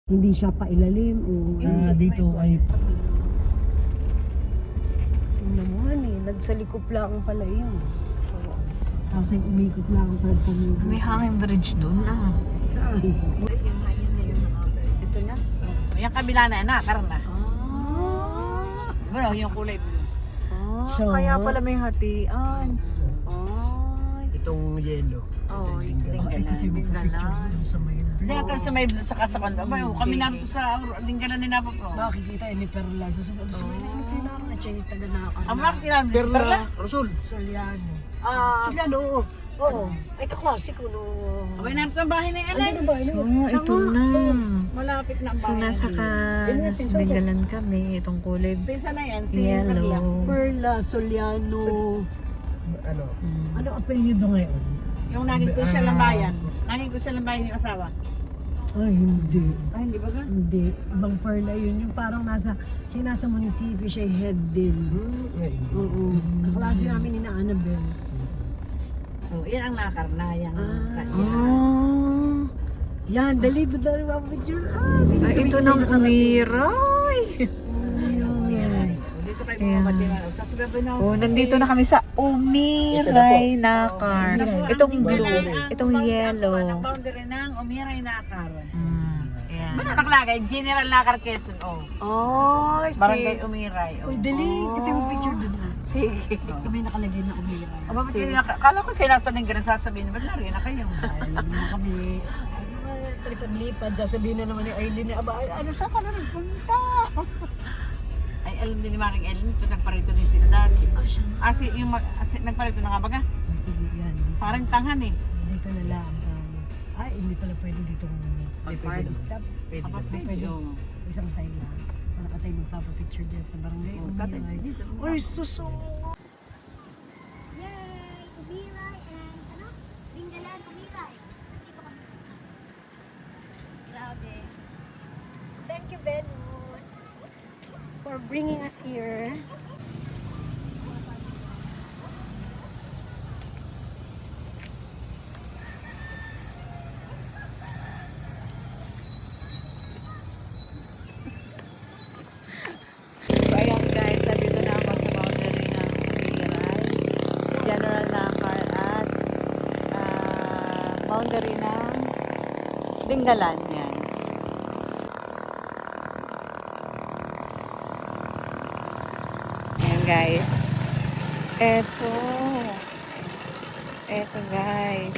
Hindi siya pailalim o Dito ay Yung naman nagsalikop lang pala yun. Tapos ay umikot lang pala pumili. May hanging bridge doon Saan? Yan na yun. Ito na. Yung kabila na, nakar na. Bueno, yung kulay blue. So, Kaya pala may hatian. Ay. itong yellow. Oh, Dinggalan. Sa may Hindi ako sa may blue, saka sa kanda. Kami narito sa Dinggalan ni Napa Pro. makikita ni Perla sa sabi sa may pinaka at siya yung taga nakakar. Ang mga kinami, Perla, Rasul. Soliano. Soliano, oo. Oo. Ay kaklasiko no. Abay narito ang bahay na yan. Ano ba yun? ito na. Malapit na ang bahay. Nasa Dinggalan kami, itong kulay Pinsa na yan, si Perla. yellow. Perla, Soliano. Ano? Ano apelyido ngayon? Yung naging ko siya lang bayan. Naging ko siya lang bayan yung asawa. Ay, hindi. Ay, hindi ba ga? Hindi. Ibang Perla yun. Yung parang siya nasa munisipyo, siya head din. Oo. Kaklase namin ni na Annabelle. Oh, yan ang nakar na. Yan ang kanya. Oh, Yan, dali mo dali mga picture. ito ng umiray. Dito kayo mga matira. Sasabihin na Oh, nandito na kami sa Umiray Nakar. Itong blue, itong yellow. Ang boundary ng Umiray Nakar. Yan. Ano nakalagay? General Nakar Quezon. Oh. Oh, Barangay Umiray. Oh. Uy, dali. Ito yung picture dun ha. sige. Sa may nakalagay na umiray. Aba, ba't kayo kala ko kayo nasa Dinggalan sasabihin, ba't lari na kayo? Ay, yun na kami. Tripad-lipad. Sasabihin na naman ni Aileen. Aba, ano saan ka na nagpunta? Ay, alam din ni Maring Ellen, ito nagparito din sila dati. Nagparito na nga baga? Sige, yan. Parang tanghan eh. Dito na lang. Ay, hindi pala pwede dito Mag-park. stop. Pwede Kapag na. pwede. Sa isang side lang. Para ka tayo magpapapicture dyan sa barangay. Katay Umiray. dito. Ay, suso! Yay! Umiray and ano? Dinggalan, Umiray. Dito kami. Grabe. Thank you, Venus, for bringing us here. So ayan guys, dito na ako sa boundary ng Umiray, General Nakar at boundary ng Dinggalan. Yan. Ayan guys. Eto guys.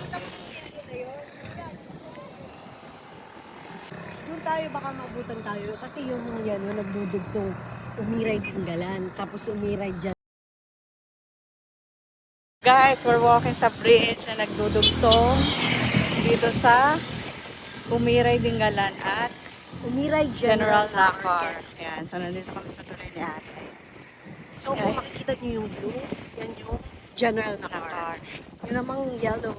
Doon tayo, baka mabutan tayo. Kasi yung yan, yung nagdudugtong Umiray Dinggalan. Tapos Umiray dyan. Guys, we're walking sa bridge na nagdudugtong dito sa Umiray Dinggalan at Umiray General Nakar. Ayan, so nandito kami sa tuloy ni ate. So kung makikita niyo yung blue, yan yung General Nakar. Nakar. Yun namang yellow,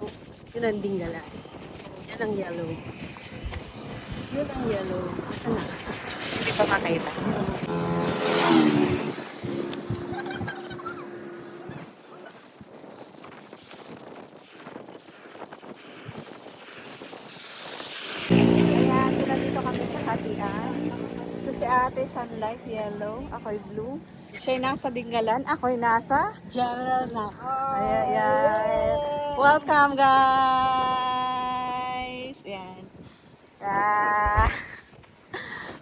yun ang Dinggalan. So yan ang yellow. Yun ang yellow. Asan na? Hindi pa makita. Ayan, so nandito kami sa hatian. So si ate, sunlight, yellow. Ako'y blue. Siya'y nasa Dinggalan. Ako'y nasa... General Nakar. Ayan. Welcome, guys! Ayan.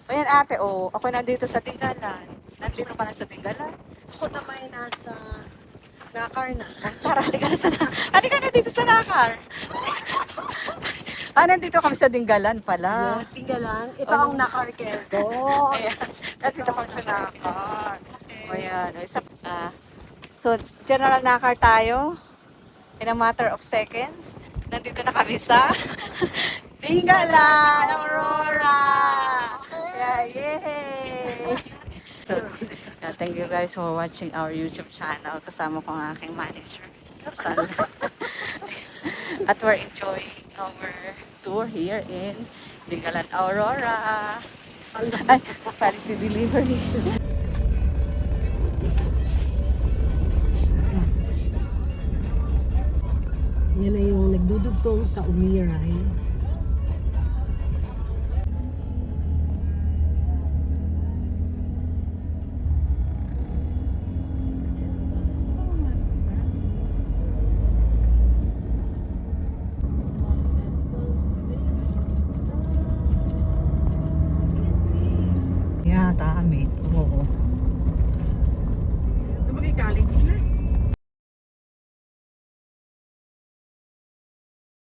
Ayan, ate, oh. Ako nandito sa Dinggalan. Nandito ka na sa Dinggalan? Ako naman ay nasa Nakar na. Tara, halika na sa Nakar. Halika na dito sa Nakar. Nandito kami sa Dinggalan pala. Yes, Dinggalan. Ito ang Nakar Quezon. Ayan. Nandito kami sa Nakar. Ayan. So, General Nakar tayo. In a matter of seconds. Nandito na kami sa Dinggalan, Aurora! Yeah, yay! So, thank you guys for watching our YouTube channel. Kasama ko ang aking manager, Rosan. At we're enjoying our tour here in Dinggalan, Aurora. Ay, policy delivery. Yan na yung nagdudugtong sa Umiray.